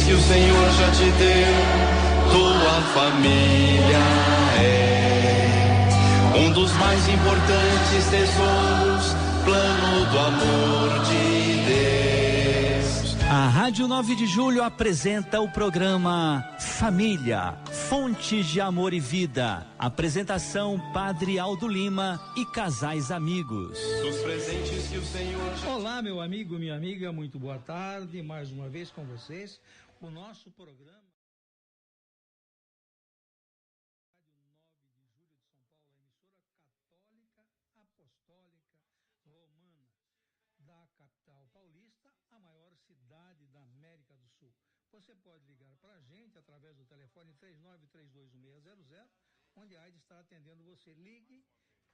que o Senhor já te deu. Tua família é um dos mais importantes tesouros, plano do amor de Deus. A Rádio 9 de Julho apresenta o programa Família, Fontes de Amor e Vida. Apresentação Padre Aldo Lima e casais amigos. Dos presentes que o Senhor já... Olá, meu amigo, minha amiga, muito boa tarde. Mais uma vez com vocês, o nosso programa. Você pode ligar para a gente através do telefone 39321600, onde a AIDA está atendendo você. Ligue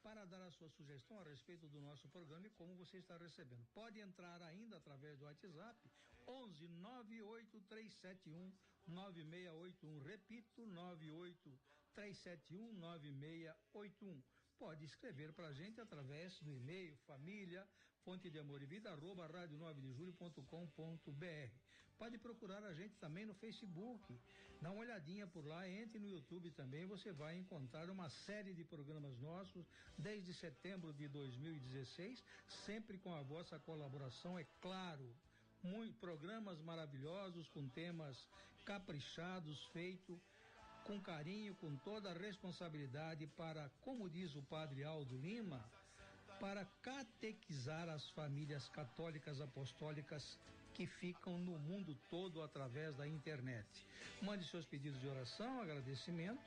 para dar a sua sugestão a respeito do nosso programa e como você está recebendo. Pode entrar ainda através do WhatsApp 11 98371 9681. Repito, 98371 9681. Pode escrever para a gente através do e-mail família fonte de amor e vida @radio9dejulho.com.br. Pode procurar a gente também no Facebook, dá uma olhadinha por lá, entre no YouTube também, você vai encontrar uma série de programas nossos desde setembro de 2016, sempre com a vossa colaboração, é claro. Programas maravilhosos, com temas caprichados, feitos com carinho, com toda a responsabilidade para, como diz o Padre Aldo Lima, para catequizar as famílias católicas apostólicas que ficam no mundo todo através da internet. Mande seus pedidos de oração, agradecimento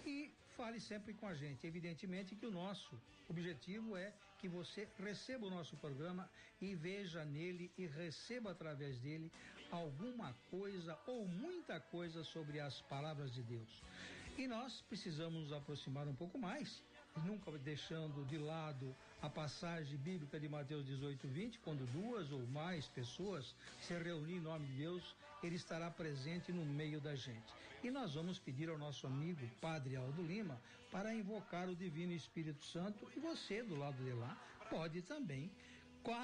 e fale sempre com a gente. Evidentemente que o nosso objetivo é que você receba o nosso programa e veja nele e receba através dele alguma coisa ou muita coisa sobre as palavras de Deus. E nós precisamos nos aproximar um pouco mais, nunca deixando de lado a passagem bíblica de Mateus 18:20, quando duas ou mais pessoas se reunirem em nome de Deus, Ele estará presente no meio da gente. E nós vamos pedir ao nosso amigo Padre Aldo Lima para invocar o Divino Espírito Santo, e você do lado de lá pode também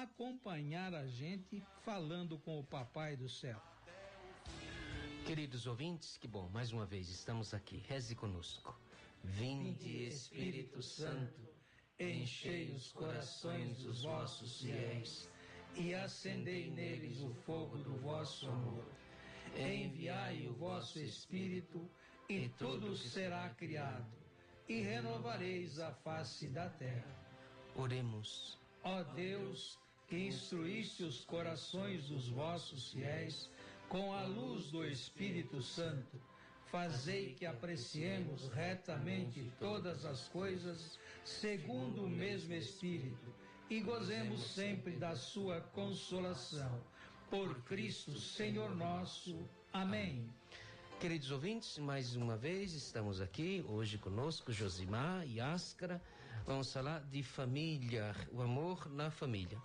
acompanhar a gente falando com o Papai do Céu. Queridos ouvintes, que bom, mais uma vez estamos aqui, reze conosco. Vinde, Espírito Santo, enchei os corações dos vossos fiéis e acendei neles o fogo do vosso amor. Enviai o vosso Espírito e tudo será criado e renovareis a face da terra. Oremos. Ó Deus, que instruíste os corações dos vossos fiéis com a luz do Espírito Santo, fazei que apreciemos retamente todas as coisas segundo o mesmo Espírito e gozemos sempre da sua consolação. Por Cristo, Senhor nosso. Amém. Queridos ouvintes, mais uma vez estamos aqui, hoje conosco Josimar e Ascara. Vamos falar de família, o amor na família.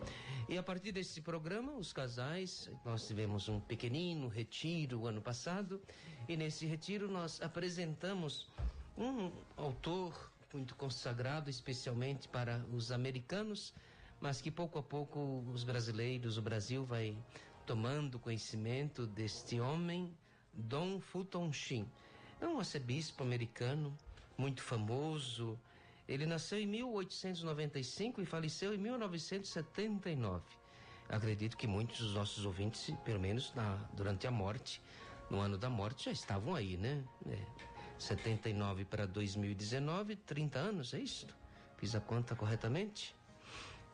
E a partir desse programa, os casais, nós tivemos um pequenino retiro ano passado, e nesse retiro nós apresentamos um autor muito consagrado, especialmente para os americanos, mas que pouco a pouco os brasileiros, o Brasil vai tomando conhecimento deste homem, Dom Fulton Sheen. É um arcebispo americano, muito famoso. Ele nasceu em 1895 e faleceu em 1979. Acredito que muitos dos nossos ouvintes, pelo menos durante a morte, no ano da morte, já estavam aí, né? 79 para 2019, 30 anos, é isso? Fiz a conta corretamente?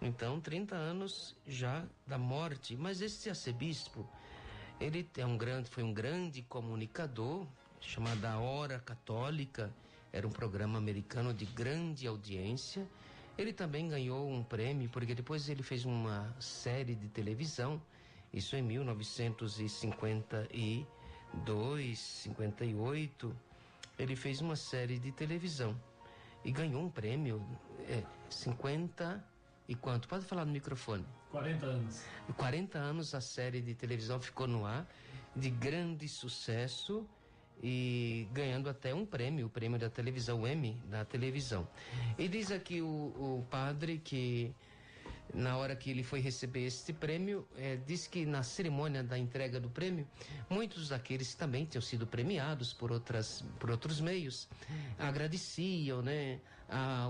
Então, 30 anos já da morte. Mas esse arcebispo, ele foi um grande comunicador, chamado A Hora Católica. Era um programa americano de grande audiência. Ele também ganhou um prêmio, porque depois ele fez uma série de televisão, isso em 1952, 58, ele fez uma série de televisão e ganhou um prêmio, 50 e quanto? Pode falar no microfone. 40 anos. 40 anos a série de televisão ficou no ar, de grande sucesso, e ganhando até um prêmio, o prêmio da televisão, o Emmy da televisão. E diz aqui o padre que na hora que ele foi receber este prêmio, disse que na cerimônia da entrega do prêmio, muitos daqueles que também tinham sido premiados por outros meios, agradeciam, né?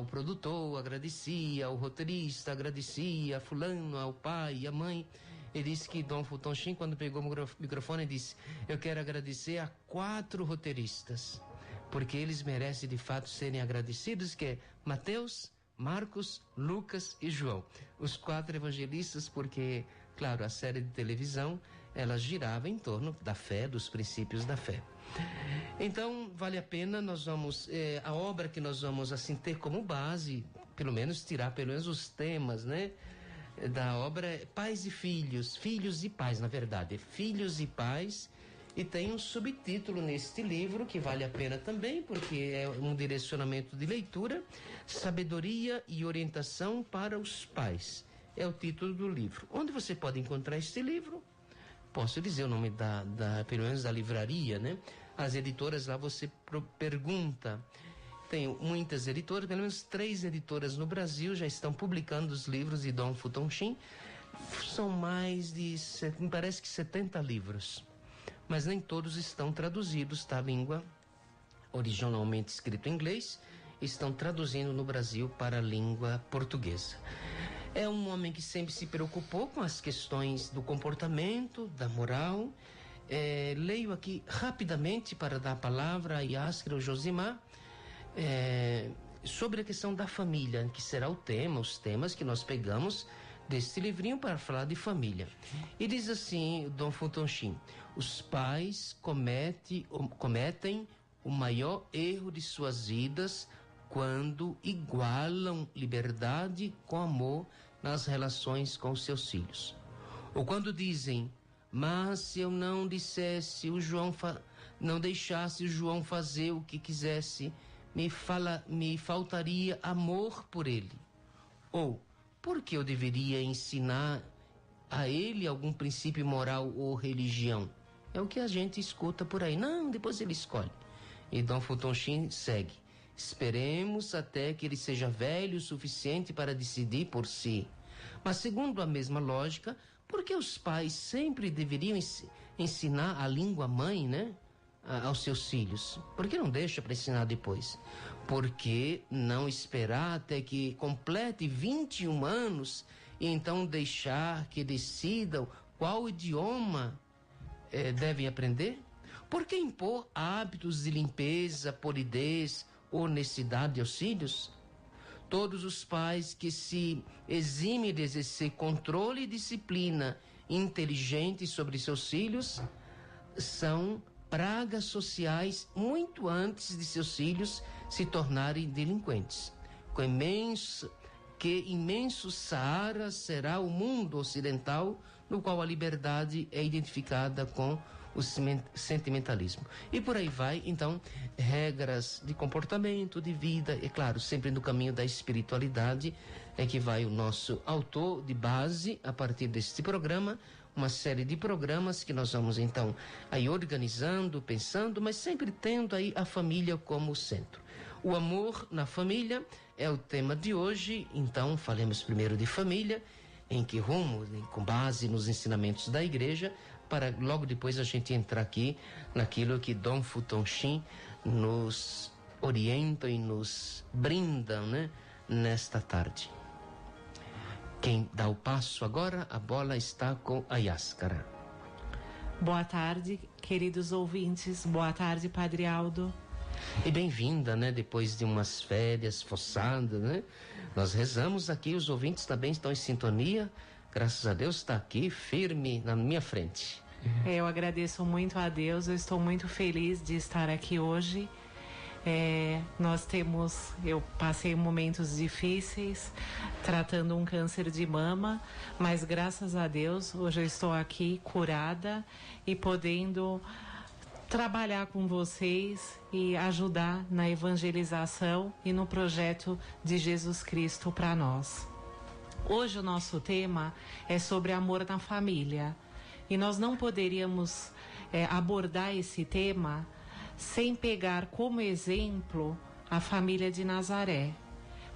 O produtor agradecia, o roteirista agradecia, fulano, ao pai, a mãe. Ele disse que Dom Fulton Sheen, quando pegou o microfone, disse: eu quero agradecer a 4 roteiristas, porque eles merecem de fato serem agradecidos, que é Mateus, Marcos, Lucas e João. Os 4 evangelistas, porque, claro, a série de televisão, ela girava em torno da fé, dos princípios da fé. Então, vale a pena, nós vamos, a obra que nós vamos, assim, ter como base, pelo menos tirar os temas, né? Da obra é Pais e Filhos, Filhos e Pais, na verdade, Filhos e Pais, e tem um subtítulo neste livro que vale a pena também, porque é um direcionamento de leitura, Sabedoria e Orientação para os Pais, é o título do livro. Onde você pode encontrar este livro? Posso dizer o nome pelo menos da livraria, né? As editoras lá você pergunta. Tem muitas editoras, pelo menos 3 editoras no Brasil já estão publicando os livros de Dom Fulton Sheen. São mais de, me parece que 70 livros. Mas nem todos estão traduzidos, tá? A língua originalmente escrito em inglês, estão traduzindo no Brasil para a língua portuguesa. É um homem que sempre se preocupou com as questões do comportamento, da moral. Leio aqui rapidamente para dar a palavra a Yáscara ou Josimar, sobre a questão da família, que será os temas que nós pegamos deste livrinho para falar de família. E diz assim, Dom Fulton Sheen: os pais cometem o maior erro de suas vidas quando igualam liberdade com amor nas relações com seus filhos. Ou quando dizem: mas se eu não dissesse, não deixasse o João fazer o que quisesse, me faltaria amor por ele. Ou, por que eu deveria ensinar a ele algum princípio moral ou religião? É o que a gente escuta por aí. Não, depois ele escolhe. E Dom Fulton Sheen segue: esperemos até que ele seja velho o suficiente para decidir por si. Mas segundo a mesma lógica, por que os pais sempre deveriam ensinar a língua mãe, né, aos seus filhos? Por que não deixa para ensinar depois? Por que não esperar até que complete 21 anos e então deixar que decidam qual idioma devem aprender? Por que impor hábitos de limpeza, polidez, honestidade aos filhos? Todos os pais que se eximem de exercer controle e disciplina inteligente sobre seus filhos são pragas sociais muito antes de seus filhos se tornarem delinquentes. Que imenso Saara será o mundo ocidental no qual a liberdade é identificada com o sentimentalismo. E por aí vai, então, regras de comportamento, de vida, é claro, sempre no caminho da espiritualidade, é que vai o nosso autor de base, a partir deste programa, uma série de programas que nós vamos, então, aí organizando, pensando, mas sempre tendo aí a família como centro. O amor na família é o tema de hoje, então, falemos primeiro de família, em que rumo, com base nos ensinamentos da igreja, para logo depois a gente entrar aqui naquilo que Dom Fulton Sheen nos orienta e nos brinda, né, nesta tarde. Quem dá o passo agora, a bola está com a Yáscara. Boa tarde, queridos ouvintes. Boa tarde, Padre Aldo. E bem-vinda, né, depois de umas férias forçadas, né? Nós rezamos aqui, os ouvintes também estão em sintonia. Graças a Deus está aqui firme na minha frente. Eu agradeço muito a Deus, eu estou muito feliz de estar aqui hoje. Eu passei momentos difíceis tratando um câncer de mama, mas graças a Deus hoje eu estou aqui curada e podendo trabalhar com vocês e ajudar na evangelização e no projeto de Jesus Cristo para nós. Hoje o nosso tema é sobre amor na família e nós não poderíamos abordar esse tema sem pegar como exemplo a família de Nazaré,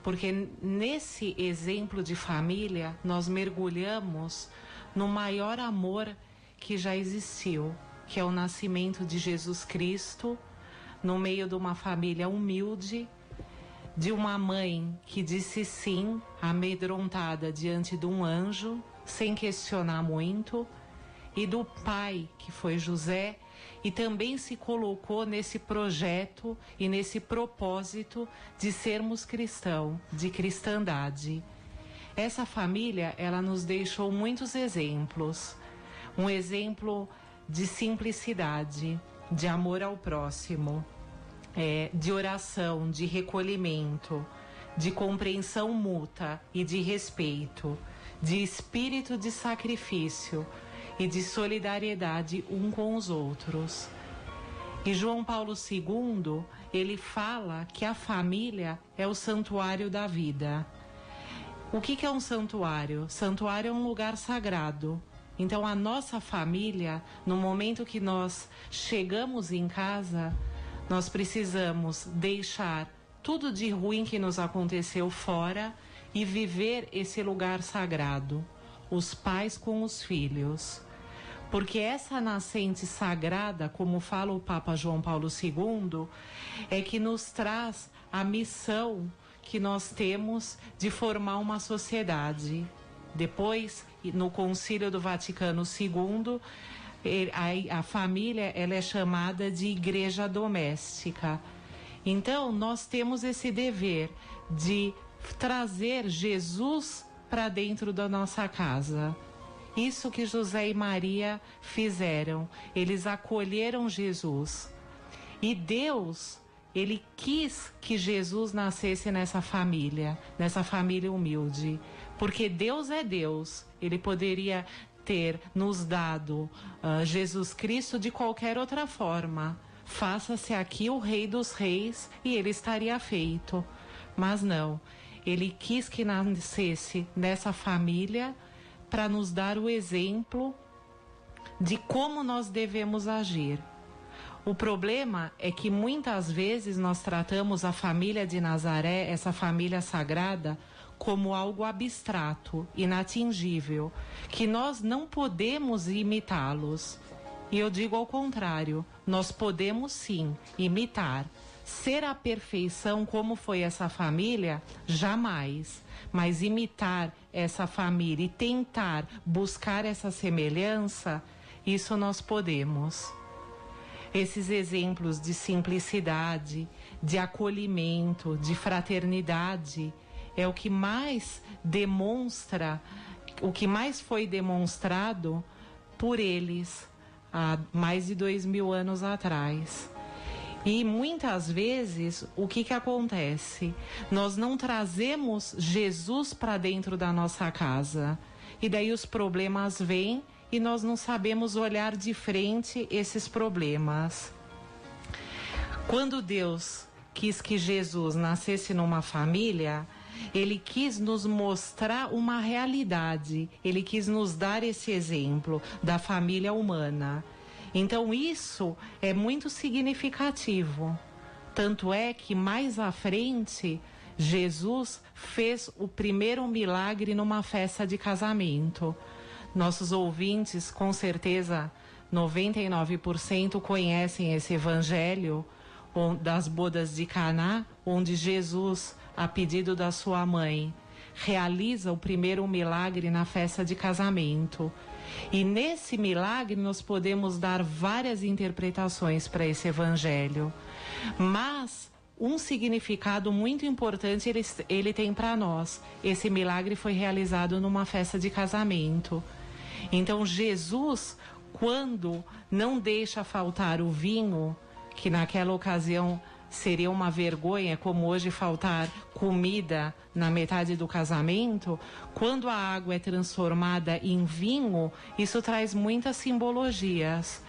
porque nesse exemplo de família nós mergulhamos no maior amor que já existiu, que é o nascimento de Jesus Cristo no meio de uma família humilde, de uma mãe que disse sim, amedrontada diante de um anjo, sem questionar muito, e do pai, que foi José, e também se colocou nesse projeto e nesse propósito de sermos cristãos, de cristandade. Essa família, ela nos deixou muitos exemplos. Um exemplo de simplicidade, de amor ao próximo, de oração, de recolhimento, de compreensão mútua e de respeito, de espírito de sacrifício e de solidariedade um com os outros. E João Paulo II, ele fala que a família é o santuário da vida. O que é um santuário? Santuário é um lugar sagrado. Então a nossa família, no momento que nós chegamos em casa, nós precisamos deixar tudo de ruim que nos aconteceu fora e viver esse lugar sagrado, os pais com os filhos. Porque essa nascente sagrada, como fala o Papa João Paulo II, é que nos traz a missão que nós temos de formar uma sociedade. Depois, no Concílio do Vaticano II, a família ela é chamada de igreja doméstica. Então, nós temos esse dever de trazer Jesus para dentro da nossa casa. Isso que José e Maria fizeram. Eles acolheram Jesus. E Deus, ele quis que Jesus nascesse nessa família humilde. Porque Deus é Deus. Ele poderia ter nos dado Jesus Cristo de qualquer outra forma. Faça-se aqui o Rei dos Reis e ele estaria feito. Mas não. Ele quis que nascesse nessa família para nos dar o exemplo de como nós devemos agir. O problema é que muitas vezes nós tratamos a família de Nazaré, essa família sagrada, como algo abstrato, inatingível, que nós não podemos imitá-los. E eu digo ao contrário, nós podemos sim imitar. Ser a perfeição como foi essa família, jamais. Mas imitar essa família e tentar buscar essa semelhança, isso nós podemos. Esses exemplos de simplicidade, de acolhimento, de fraternidade, é o que mais demonstra, o que mais foi demonstrado por eles há mais de 2000 anos atrás. E muitas vezes, o que acontece? Nós não trazemos Jesus para dentro da nossa casa. E daí os problemas vêm e nós não sabemos olhar de frente esses problemas. Quando Deus quis que Jesus nascesse numa família, ele quis nos mostrar uma realidade. Ele quis nos dar esse exemplo da família humana. Então isso é muito significativo. Tanto é que mais à frente, Jesus fez o primeiro milagre numa festa de casamento. Nossos ouvintes, com certeza, 99% conhecem esse evangelho das bodas de Caná, onde Jesus, a pedido da sua mãe, realiza o primeiro milagre na festa de casamento. E nesse milagre nós podemos dar várias interpretações para esse evangelho. Mas um significado muito importante ele tem para nós. Esse milagre foi realizado numa festa de casamento. Então Jesus, quando não deixa faltar o vinho, que naquela ocasião seria uma vergonha, como hoje faltar comida na metade do casamento, quando a água é transformada em vinho, isso traz muitas simbologias.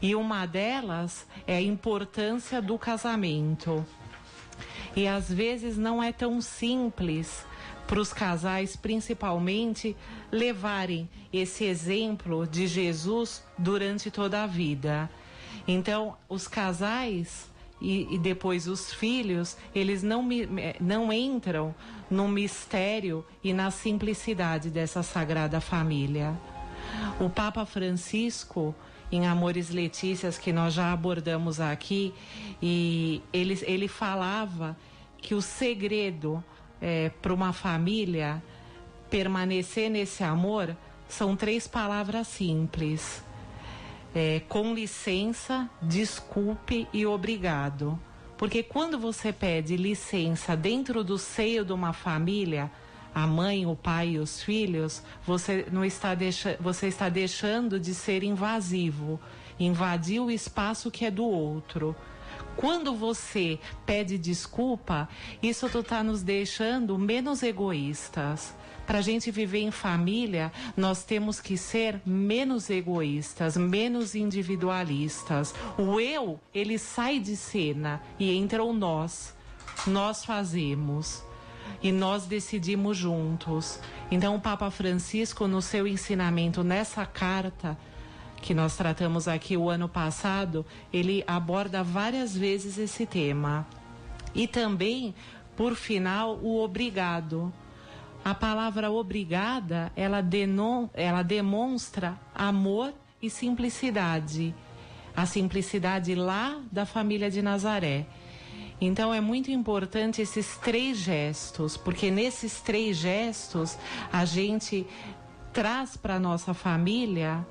E uma delas é a importância do casamento. E às vezes não é tão simples para os casais, principalmente, levarem esse exemplo de Jesus durante toda a vida. Então, os casais e depois os filhos, eles não entram no mistério e na simplicidade dessa Sagrada Família. O Papa Francisco, em Amores Letícias, que nós já abordamos aqui, e ele falava que o segredo para uma família permanecer nesse amor são 3 palavras simples: com licença, desculpe e obrigado. Porque quando você pede licença dentro do seio de uma família, a mãe, o pai e os filhos, você está deixando de ser invasivo, invadir o espaço que é do outro. Quando você pede desculpa, isso está nos deixando menos egoístas. Para a gente viver em família, nós temos que ser menos egoístas, menos individualistas. O eu, ele sai de cena e entra o nós. Nós fazemos e nós decidimos juntos. Então o Papa Francisco, no seu ensinamento nessa carta que nós tratamos aqui o ano passado, ele aborda várias vezes esse tema. E também, por final, o obrigado. A palavra obrigada, ela demonstra amor e simplicidade. A simplicidade lá da família de Nazaré. Então é muito importante esses 3 gestos, porque nesses 3 gestos a gente traz para a nossa família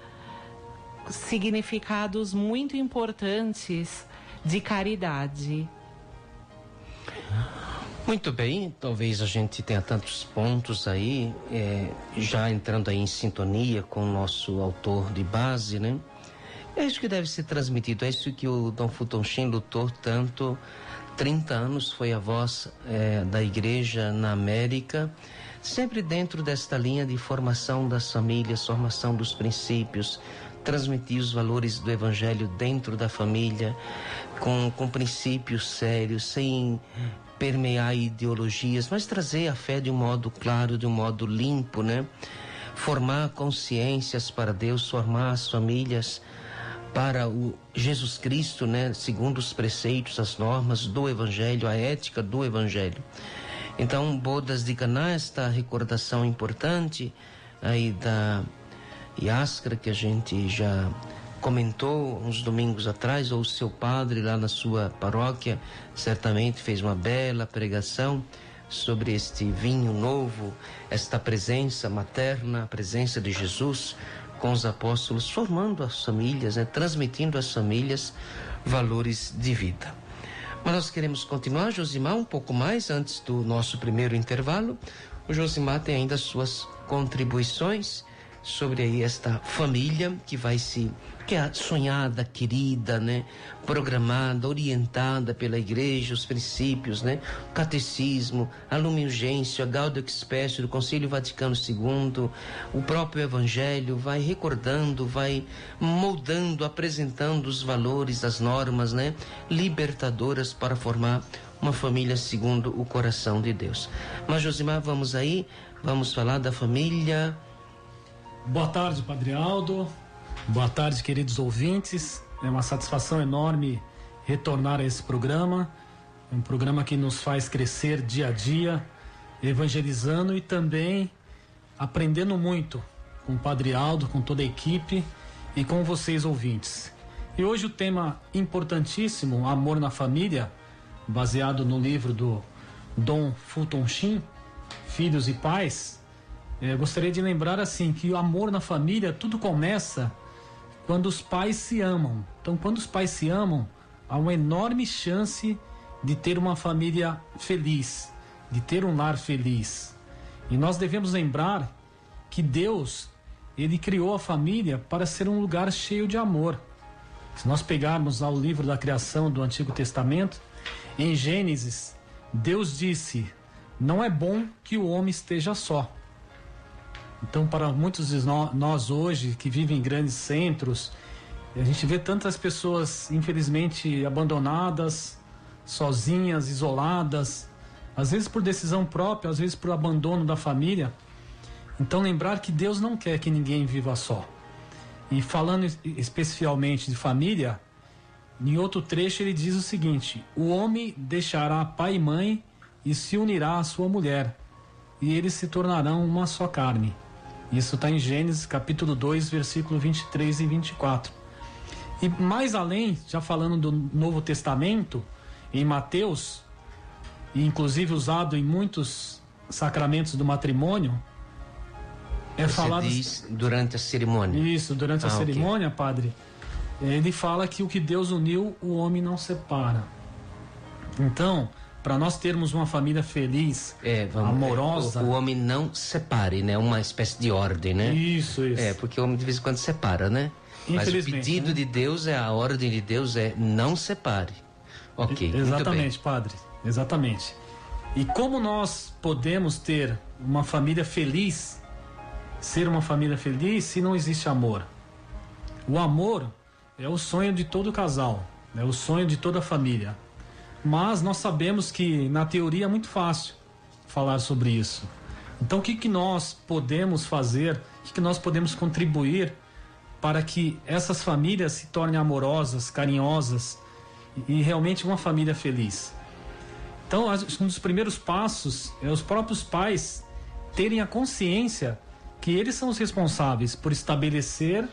significados muito importantes de caridade. Muito bem, talvez a gente tenha tantos pontos aí, já entrando aí em sintonia com o nosso autor de base, né? É isso que deve ser transmitido, é isso que o Dom Fulton Sheen lutou tanto. 30 anos foi a voz da igreja na América, sempre dentro desta linha de formação das famílias, formação dos princípios, transmitir os valores do Evangelho dentro da família, com princípios sérios, sem permear ideologias, mas trazer a fé de um modo claro, de um modo limpo, né? Formar consciências para Deus, formar as famílias para o Jesus Cristo, né? Segundo os preceitos, as normas do Evangelho, a ética do Evangelho. Então, bodas de Caná, esta recordação importante aí da Iáscara, que a gente já comentou uns domingos atrás, ou o seu padre lá na sua paróquia certamente fez uma bela pregação sobre este vinho novo, esta presença materna, a presença de Jesus com os apóstolos, formando as famílias, né, transmitindo às famílias valores de vida. Mas nós queremos continuar, Josimar, um pouco mais antes do nosso primeiro intervalo. O Josimar tem ainda suas contribuições sobre aí esta família que é sonhada, querida, né? Programada, orientada pela igreja, os princípios, né? O catecismo, a Lumen Gentium, a Gaudium et Spes do Concílio Vaticano II, o próprio Evangelho vai recordando, vai moldando, apresentando os valores, as normas, né? Libertadoras para formar uma família segundo o coração de Deus. Mas, Josimar, vamos falar da família. Boa tarde, Padre Aldo. Boa tarde, queridos ouvintes. É uma satisfação enorme retornar a esse programa. É um programa que nos faz crescer dia a dia, evangelizando e também aprendendo muito com o Padre Aldo, com toda a equipe e com vocês, ouvintes. E hoje o tema importantíssimo, Amor na Família, baseado no livro do Dom Fulton Sheen, Filhos e Pais. Gostaria de lembrar assim que o amor na família, tudo começa quando os pais se amam. Então, quando os pais se amam, há uma enorme chance de ter uma família feliz, de ter um lar feliz. E nós devemos lembrar que Deus, Ele criou a família para ser um lugar cheio de amor. Se nós pegarmos ao livro da criação do Antigo Testamento, em Gênesis, Deus disse: não é bom que o homem esteja só. Então, para muitos de nós hoje, que vivem em grandes centros, a gente vê tantas pessoas, infelizmente, abandonadas, sozinhas, isoladas, às vezes por decisão própria, às vezes por abandono da família. Então, lembrar que Deus não quer que ninguém viva só. E falando especificamente de família, em outro trecho ele diz o seguinte: o homem deixará pai e mãe e se unirá à sua mulher, e eles se tornarão uma só carne. Isso está em Gênesis capítulo 2, versículo 23 e 24. E mais além, já falando do Novo Testamento, em Mateus, e inclusive usado em muitos sacramentos do matrimônio, Você falado diz durante a cerimônia. Isso, durante a cerimônia, okay. Padre. Ele fala que o que Deus uniu, o homem não separa. Então, para nós termos uma família feliz, amorosa... O homem não separe, né? Uma espécie de ordem, né? Isso. Porque o homem de vez em quando separa, né? Mas o pedido, né, de Deus, a ordem de Deus é não separe. Ok, exatamente, Padre. Exatamente. E como nós podemos ter uma família feliz, ser uma família feliz, se não existe amor? O amor é o sonho de todo casal, é o sonho de toda família. Mas nós sabemos que na teoria é muito fácil falar sobre isso. Então o que nós podemos fazer, o que nós podemos contribuir para que essas famílias se tornem amorosas, carinhosas e realmente uma família feliz? Então um dos primeiros passos é os próprios pais terem a consciência que eles são os responsáveis por estabelecer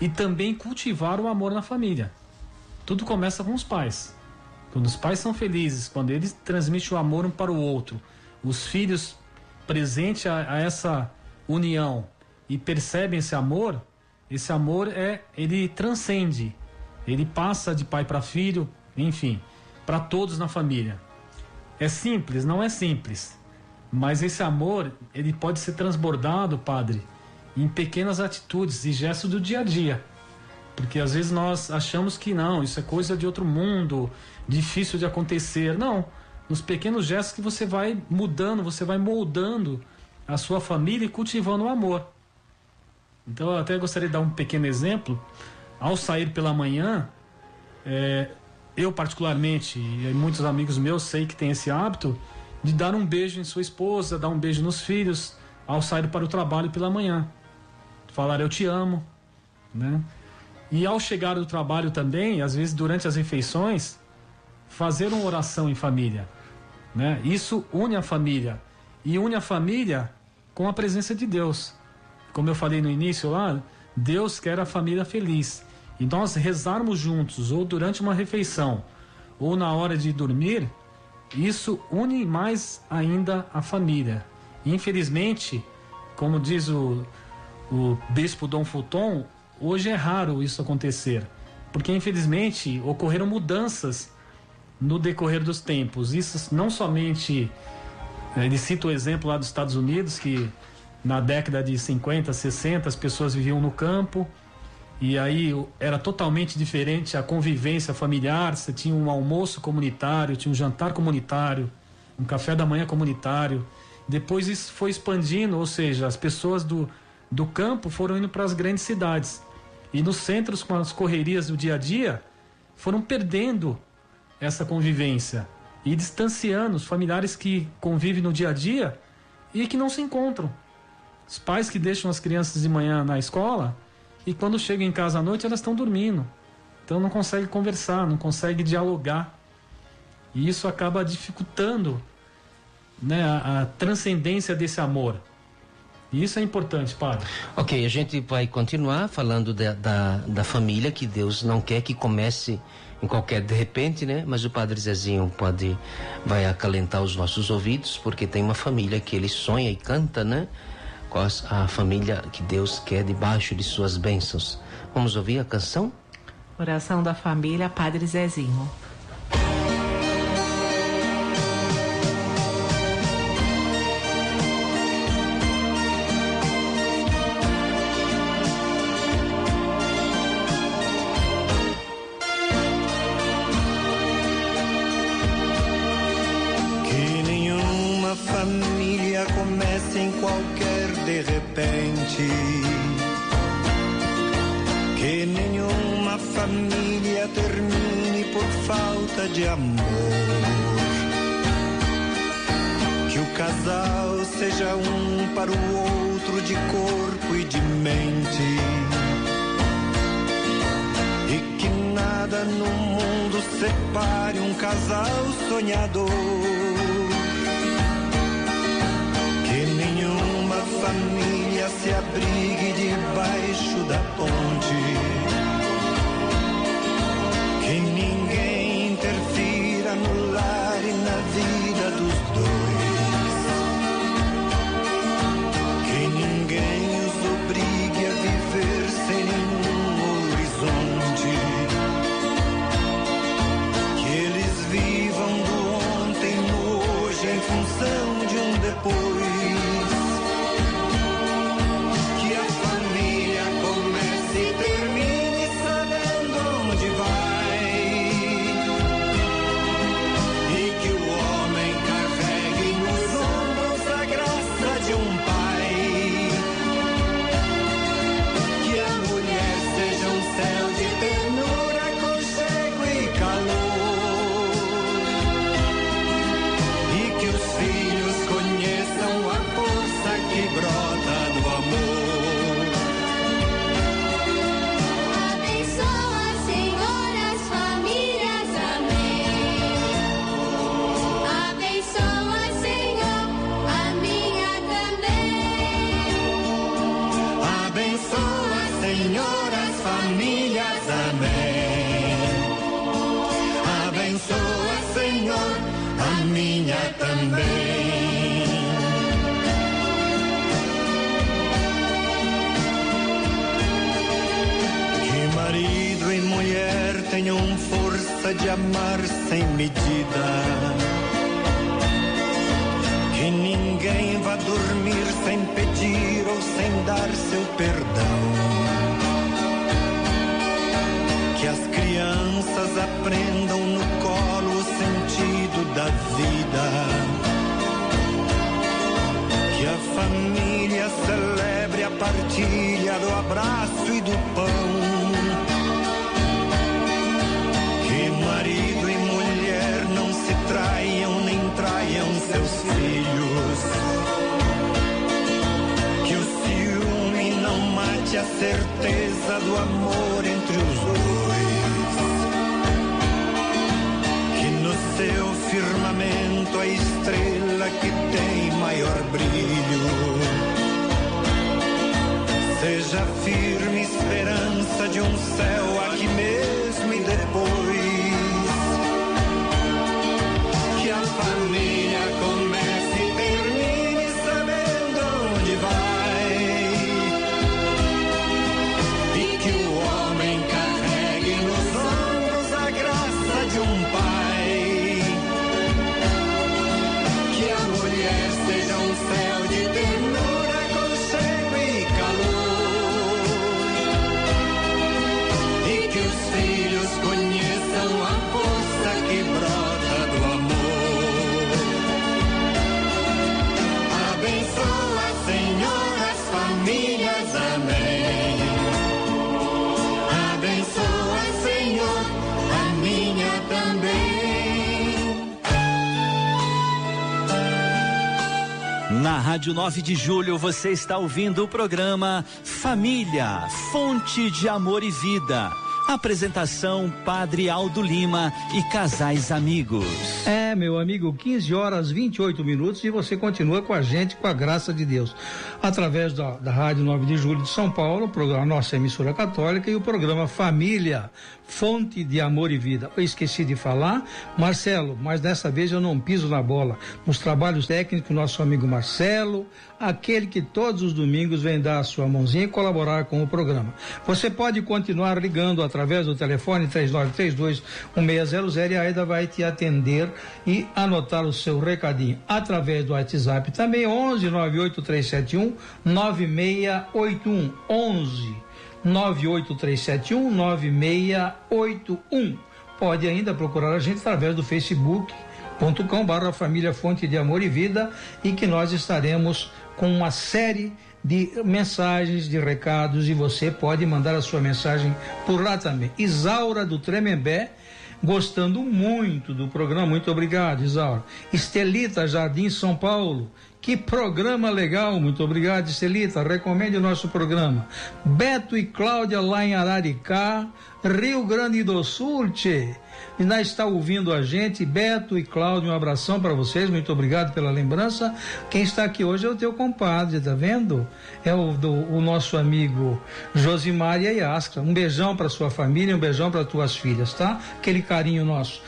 e também cultivar o amor na família. Tudo começa com os pais. Quando os pais são felizes, quando eles transmitem o amor um para o outro, os filhos presentes a essa união e percebem esse amor ele transcende, ele passa de pai para filho, enfim, para todos na família. É simples? Não é simples, mas esse amor ele pode ser transbordado, Padre, em pequenas atitudes e gestos do dia a dia, porque às vezes nós achamos que não, isso é coisa de outro mundo, difícil de acontecer. Não, nos pequenos gestos que você vai mudando, você vai moldando a sua família e cultivando o amor. Então eu até gostaria de dar um pequeno exemplo. Ao sair pela manhã, eu particularmente, e muitos amigos meus sei que tem esse hábito de dar um beijo em sua esposa, dar um beijo nos filhos ao sair para o trabalho pela manhã, falar eu te amo, né? E ao chegar do trabalho também, às vezes durante as refeições, fazer uma oração em família, né? Isso une a família, e une a família com a presença de Deus. Como eu falei no início lá, Deus quer a família feliz. E nós rezarmos juntos, ou durante uma refeição, ou na hora de dormir, isso une mais ainda a família. E, infelizmente, como diz o bispo Dom Fulton, hoje é raro isso acontecer, porque infelizmente ocorreram mudanças no decorrer dos tempos. Isso não somente, ele cita o exemplo lá dos Estados Unidos, que na década de 50, 60 as pessoas viviam no campo, e aí era totalmente diferente a convivência familiar. Você tinha um almoço comunitário, tinha um jantar comunitário, um café da manhã comunitário. Depois isso foi expandindo, ou seja, as pessoas do campo foram indo para as grandes cidades, e nos centros, com as correrias do dia a dia, foram perdendo essa convivência e distanciando os familiares que convivem no dia a dia e que não se encontram. Os pais que deixam as crianças de manhã na escola e quando chegam em casa à noite elas estão dormindo, então não conseguem conversar, não conseguem dialogar, e isso acaba dificultando, né, a transcendência desse amor. E isso é importante, Padre. Ok, a gente vai continuar falando da família, que Deus não quer que comece em qualquer de repente, né? Mas o Padre Zezinho vai acalentar os nossos ouvidos, porque tem uma família que ele sonha e canta, né? A família que Deus quer debaixo de suas bênçãos. Vamos ouvir a canção? Oração da família, Padre Zezinho. Que nenhuma família comece em qualquer de repente, que nenhuma família termine por falta de amor, que o casal seja um para o outro de corpo e de mente, e que nada nada no mundo separe um casal sonhador. Que nenhuma família se abrigue debaixo da ponte. Que ninguém interfira no lar e na vida dos dois. Que ninguém os obrigue a viver sem nenhum horizonte. Que eles vivam do ontem no hoje em função de um depois. Que a família comece e termine sabendo onde vai. E que o homem carregue nos ombros a graça de um pai. Que a mulher seja um céu de ternura, aconchego e calor. E que os filhos conheçam a força que brota do amor. Abençoa, Senhor, as famílias, amém. Abençoa, Senhor, a minha também. Abençoa, Senhor, as famílias, amém. Abençoa, Senhor, a minha também. Que marido e mulher tenham força de amar sem medida. Que ninguém vá dormir sem pedir ou sem dar seu perdão. Que as crianças aprendam no colo o sentido da vida. Que a família celebre a partilha do abraço e do pão. Que marido e mulher não se traiam nem traiam seus filhos. Que o ciúme não mate a certeza do amor entre os dois. Que no seu firmamento a estrela que tem maior brilho seja firme esperança de um céu aqui mesmo e depois. Que a família comece e termine sabendo onde vai. E que o homem carregue nos ombros a graça de um pai. Que a mulher seja um céu de ternura, aconchego e calor. E que os filhos conheçam a força que brota do amor. Abençoa, Senhor, as famílias, amém. Abençoa, Senhor, a minha também. Na Rádio 9 de Julho você está ouvindo o programa Família, Fonte de Amor e Vida. Apresentação Padre Aldo Lima e casais amigos. É, meu amigo, 15h28 e você continua com a gente, com a graça de Deus. Através da Rádio 9 de Julho de São Paulo, o programa Nossa Emissora Católica e o programa Família, Fonte de Amor e Vida. Eu esqueci de falar, Marcelo, mas dessa vez eu não piso na bola. Nos trabalhos técnicos, nosso amigo Marcelo, aquele que todos os domingos vem dar a sua mãozinha e colaborar com o programa. Você pode continuar ligando através do telefone 3932-1600 e a Aida vai te atender e anotar o seu recadinho. Através do WhatsApp também, 11-98371-9681. 11-98371-9681. Pode ainda procurar a gente através do facebook.com/família Fonte de Amor e Vida, e que nós estaremos com uma série de mensagens, de recados, e você pode mandar a sua mensagem por lá também. Isaura do Tremembé gostando muito do programa. Muito obrigado, Isaura. Estelita, Jardim, São Paulo. Que programa legal, muito obrigado, Estelita, recomende o nosso programa. Beto e Cláudia lá em Araricá, Rio Grande do Sul, tchê. Ainda está ouvindo a gente, Beto e Cláudia, um abração para vocês, muito obrigado pela lembrança. Quem está aqui hoje é o teu compadre, tá vendo? É o nosso amigo Josimar e a Yaskra. Um beijão para sua família, um beijão para tuas filhas, tá? Aquele carinho nosso.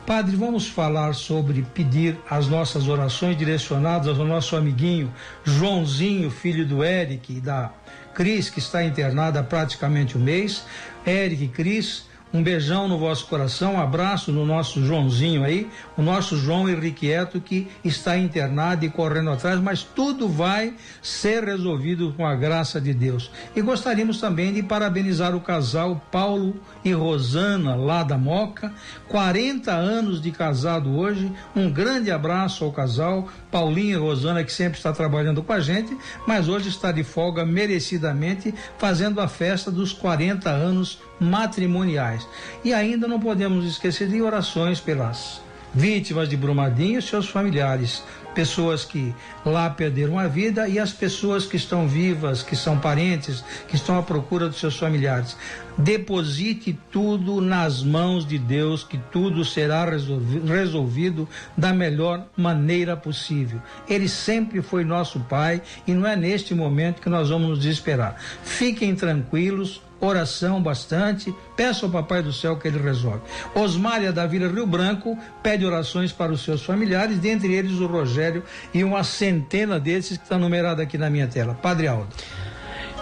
Padre, vamos falar sobre pedir as nossas orações direcionadas ao nosso amiguinho Joãozinho, filho do Eric e da Cris, que está internada há praticamente um mês. Eric e Cris, um beijão no vosso coração, um abraço no nosso Joãozinho aí, o nosso João Henriqueto, que está internado e correndo atrás, mas tudo vai ser resolvido com a graça de Deus. E gostaríamos também de parabenizar o casal Paulo e Rosana, lá da Moca, 40 anos de casado hoje. Um grande abraço ao casal, Paulinho e Rosana, que sempre está trabalhando com a gente, mas hoje está de folga merecidamente, fazendo a festa dos 40 anos matrimoniais. E ainda não podemos esquecer de orações pelas vítimas de Brumadinho e seus familiares, pessoas que lá perderam a vida e as pessoas que estão vivas, que são parentes, que estão à procura dos seus familiares. Deposite tudo nas mãos de Deus, que tudo será resolvido da melhor maneira possível. Ele sempre foi nosso Pai e não é neste momento que nós vamos nos desesperar. Fiquem tranquilos, oração bastante, peça ao Papai do Céu que ele resolve. Osmária da Vila Rio Branco pede orações para os seus familiares, dentre eles o Rogério e uma centena desses que está numerado aqui na minha tela. Padre Aldo.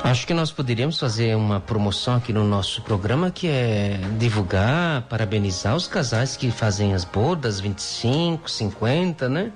Acho que nós poderíamos fazer uma promoção aqui no nosso programa, que é divulgar, parabenizar os casais que fazem as bodas, 25, 50, né?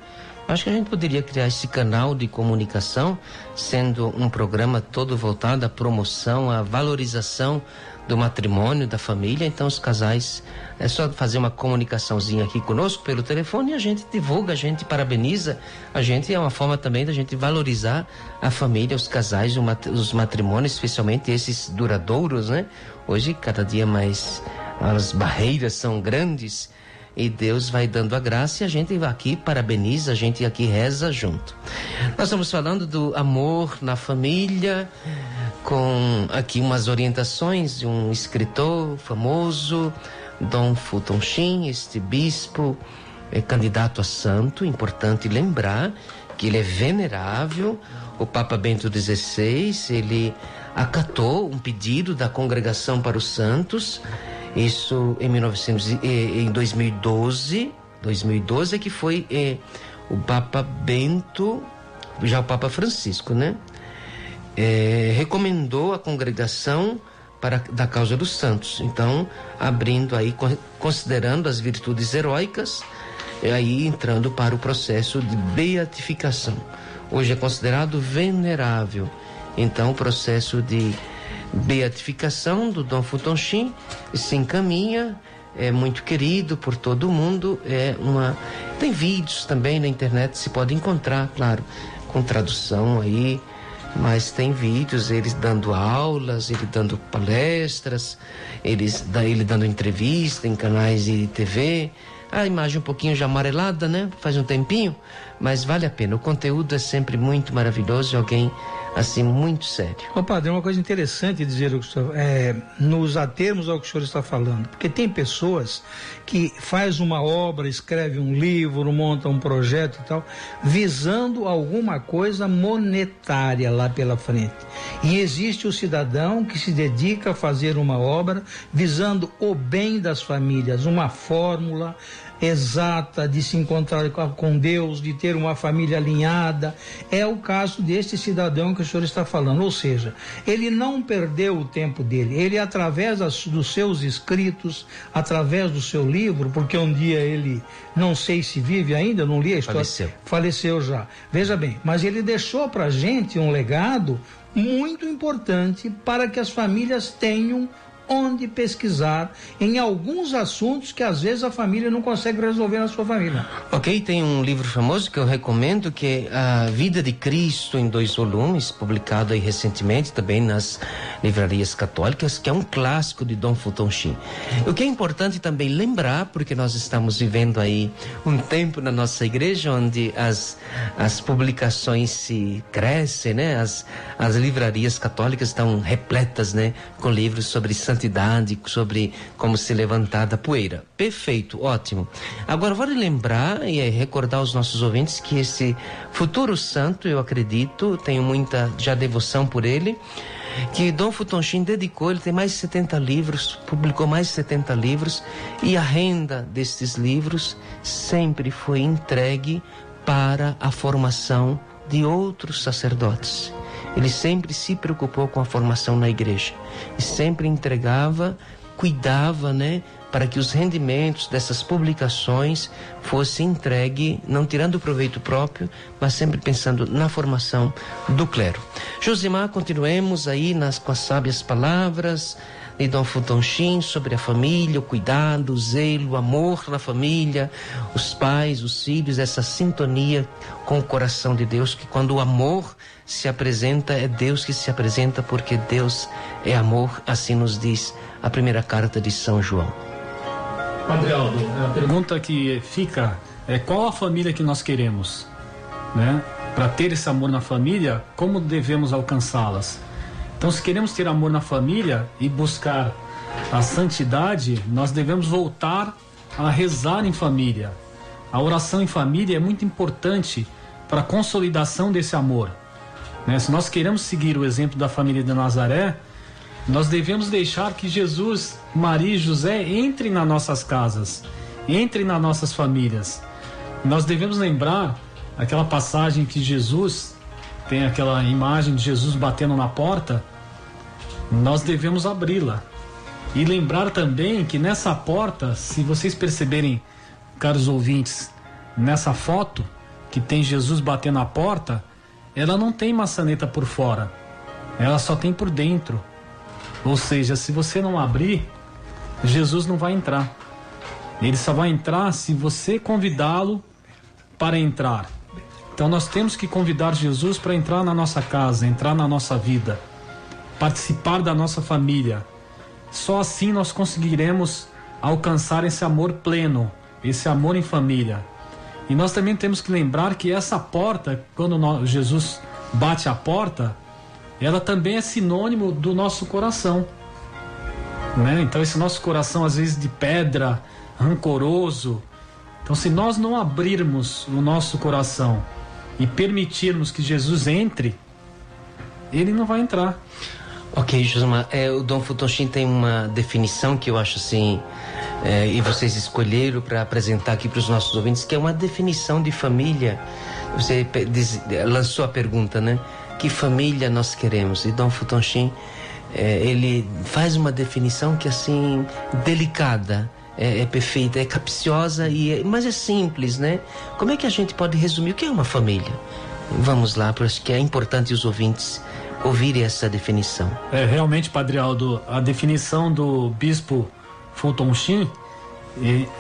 Acho que a gente poderia criar esse canal de comunicação, sendo um programa todo voltado à promoção, à valorização do matrimônio, da família. Então os casais, é só fazer uma comunicaçãozinha aqui conosco pelo telefone e a gente divulga, a gente parabeniza. A gente é uma forma também da gente valorizar a família, os casais, os matrimônios, especialmente esses duradouros, né? Hoje cada dia mais as barreiras são grandes e Deus vai dando a graça e a gente aqui parabeniza, a gente aqui reza junto. Nós estamos falando do amor na família, com aqui umas orientações de um escritor famoso, Dom Fulton Sheen. Este bispo é candidato a santo, importante lembrar que ele é venerável. O Papa Bento XVI, ele pedido da Congregação para os Santos, isso em 2012 é que foi o Papa Bento, já o Papa Francisco, né? Recomendou a congregação da causa dos santos. Então, abrindo aí, considerando as virtudes heróicas, aí entrando para o processo de beatificação. Hoje é considerado venerável. Então, o processo de beatificação do Dom Fulton Sheen se encaminha, é muito querido por todo mundo, tem vídeos também na internet, se pode encontrar, claro, com tradução aí, mas tem vídeos, eles dando aulas, ele dando palestras, ele dando entrevista em canais de TV, a imagem um pouquinho já amarelada, né? Faz um tempinho, mas vale a pena, o conteúdo é sempre muito maravilhoso, alguém assim, muito sério. Ô padre, é uma coisa interessante dizer o que o senhor, nos atermos ao que o senhor está falando, porque tem pessoas que faz uma obra, escreve um livro, monta um projeto e tal, visando alguma coisa monetária lá pela frente. E existe o cidadão que se dedica a fazer uma obra visando o bem das famílias, uma fórmula exata de se encontrar com Deus, de ter uma família alinhada. É o caso deste cidadão que o senhor está falando, ou seja, ele não perdeu o tempo dele, ele através dos seus escritos, através do seu livro, porque um dia ele, não sei se vive ainda, não li a história, faleceu já, veja bem, mas ele deixou pra gente um legado muito importante para que as famílias tenham onde pesquisar em alguns assuntos que às vezes a família não consegue resolver na sua família. Ok, tem um livro famoso que eu recomendo, que é A Vida de Cristo, em 2 volumes, publicado aí recentemente também nas livrarias católicas, que é um clássico de Dom Fulton Sheen. O que é importante também lembrar, porque nós estamos vivendo aí um tempo na nossa igreja onde as publicações se crescem, né? As livrarias católicas estão repletas, né? Com livros sobre santidade, sobre como se levantar da poeira. Perfeito, ótimo. Agora, vale lembrar e recordar aos nossos ouvintes que esse futuro santo, eu acredito, tenho muita já devoção por ele, que Dom Fulton Sheen dedicou, ele tem mais de 70 livros, publicou mais de 70 livros, e a renda destes livros sempre foi entregue para a formação de outros sacerdotes. Ele sempre se preocupou com a formação na igreja e sempre entregava, cuidava, né, para que os rendimentos dessas publicações fossem entregues, não tirando proveito próprio, mas sempre pensando na formação do clero. Josimar, continuemos aí com as sábias palavras de Dom Fulton Sheen sobre a família, o cuidado, o zelo, o amor na família, os pais, os filhos, essa sintonia com o coração de Deus, que quando o amor se apresenta, é Deus que se apresenta, porque Deus é amor, assim nos diz a primeira carta de São João. Padre Aldo, a pergunta que fica é: qual a família que nós queremos, né? Para ter esse amor na família, como devemos alcançá-las? Então, se queremos ter amor na família e buscar a santidade, nós devemos voltar a rezar em família. A oração em família é muito importante para a consolidação desse amor, né? Se nós queremos seguir o exemplo da família de Nazaré, nós devemos deixar que Jesus, Maria e José entrem nas nossas casas, entrem nas nossas famílias. Nós devemos lembrar aquela passagem que Jesus tem, aquela imagem de Jesus batendo na porta. Nós devemos abri-la e lembrar também que nessa porta, se vocês perceberem, caros ouvintes, nessa foto que tem Jesus batendo na porta, ela não tem maçaneta por fora, ela só tem por dentro. Ou seja, se você não abrir, Jesus não vai entrar. Ele só vai entrar se você convidá-lo para entrar. Então nós temos que convidar Jesus para entrar na nossa casa, entrar na nossa vida, participar da nossa família. Só assim nós conseguiremos alcançar esse amor pleno, esse amor em família. E nós também temos que lembrar que essa porta, quando Jesus bate a porta, ela também é sinônimo do nosso coração, né? Então esse nosso coração, às vezes de pedra, rancoroso, então se nós não abrirmos o nosso coração e permitirmos que Jesus entre, ele não vai entrar. Ok, Josimar, o Dom Fulton Sheen tem uma definição que eu acho assim, e vocês escolheram para apresentar aqui para os nossos ouvintes, que é uma definição de família. Você lançou a pergunta, né? Que família nós queremos? E Dom Fulton Sheen, ele faz uma definição que assim, delicada, é perfeita, é capciosa, mas é simples, né? Como é que a gente pode resumir o que é uma família? Vamos lá, porque acho que é importante os ouvintes ouvirem essa definição. Realmente, Padre Aldo, a definição do bispo Fulton Sheen,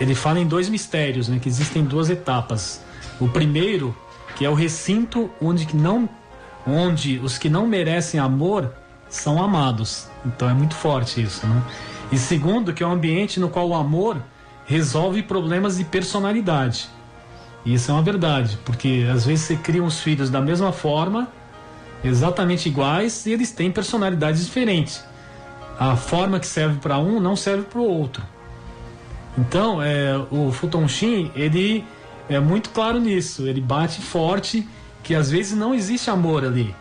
ele fala em 2 mistérios, né? Que existem 2 etapas. O primeiro, que é o recinto onde os que não merecem amor são amados. Então é muito forte isso, né? E segundo, que é um ambiente no qual o amor resolve problemas de personalidade. E isso é uma verdade, porque às vezes você cria os filhos da mesma forma, exatamente iguais, e eles têm personalidades diferentes. A forma que serve para um não serve para o outro. Então, o Fulton Sheen, ele é muito claro nisso. Ele bate forte que às vezes não existe amor ali.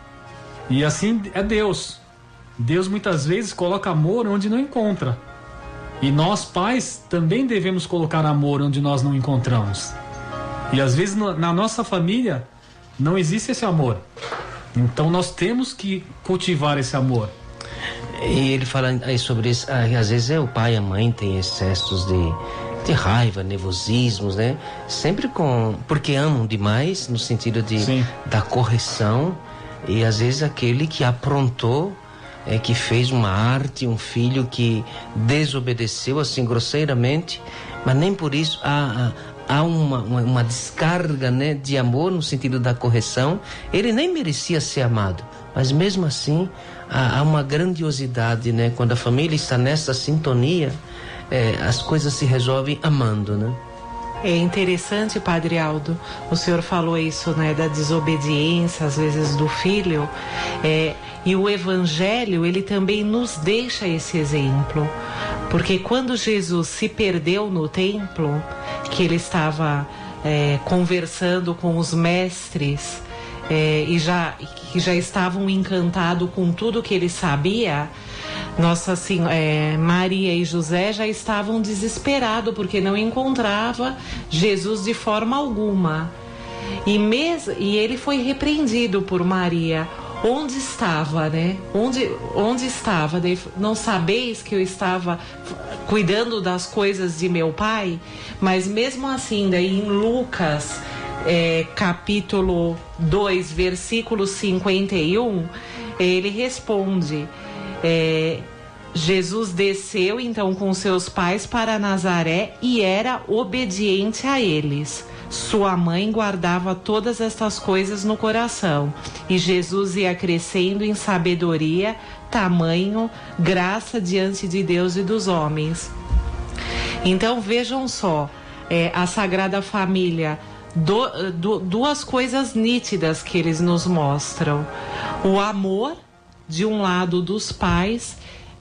E assim é Deus. Deus muitas vezes coloca amor onde não encontra. E nós, pais, também devemos colocar amor onde nós não encontramos. E às vezes na nossa família não existe esse amor. Então nós temos que cultivar esse amor. E ele fala aí sobre isso. Às vezes o pai e a mãe têm excessos de raiva, nervosismos, né? Sempre porque amam demais, no sentido da correção. E às vezes aquele que aprontou que fez uma arte, um filho que desobedeceu assim grosseiramente, mas nem por isso há uma descarga, né, de amor no sentido da correção. Ele nem merecia ser amado, mas mesmo assim há uma grandiosidade, né? Quando a família está nessa sintonia, as coisas se resolvem amando, né? É interessante, Padre Aldo, o senhor falou isso, né, da desobediência, às vezes, do filho, e o Evangelho, ele também nos deixa esse exemplo, porque quando Jesus se perdeu no templo, que ele estava conversando com os mestres, que já estavam encantados com tudo que ele sabia, Maria e José já estavam desesperados porque não encontrava Jesus de forma alguma. E ele foi repreendido por Maria. Onde estava, né? Onde estava? Não sabeis que eu estava cuidando das coisas de meu pai? Mas mesmo assim, daí em Lucas, capítulo 2, versículo 51, ele responde... Jesus desceu então com seus pais para Nazaré e era obediente a eles. Sua mãe guardava todas estas coisas no coração, e Jesus ia crescendo em sabedoria, tamanho, graça diante de Deus e dos homens. Então vejam só, a Sagrada Família, duas coisas nítidas que eles nos mostram: o amor de um lado dos pais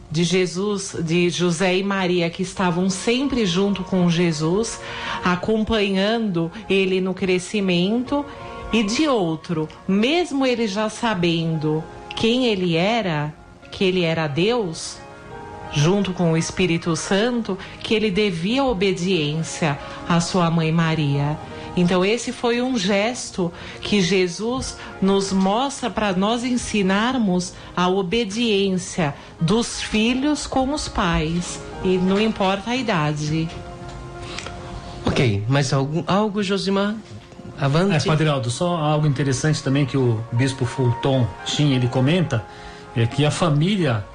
de Jesus, de José e Maria, que estavam sempre junto com Jesus, acompanhando ele no crescimento, e de outro, mesmo ele já sabendo quem ele era, que ele era Deus, junto com o Espírito Santo, que ele devia obediência à sua mãe Maria. Então esse foi um gesto que Jesus nos mostra para nós ensinarmos a obediência dos filhos com os pais, e não importa a idade. Ok, mais algo, Josimar? Avante. Padre Aldo, só algo interessante também que o Bispo Fulton Sheen, ele comenta, é que a família,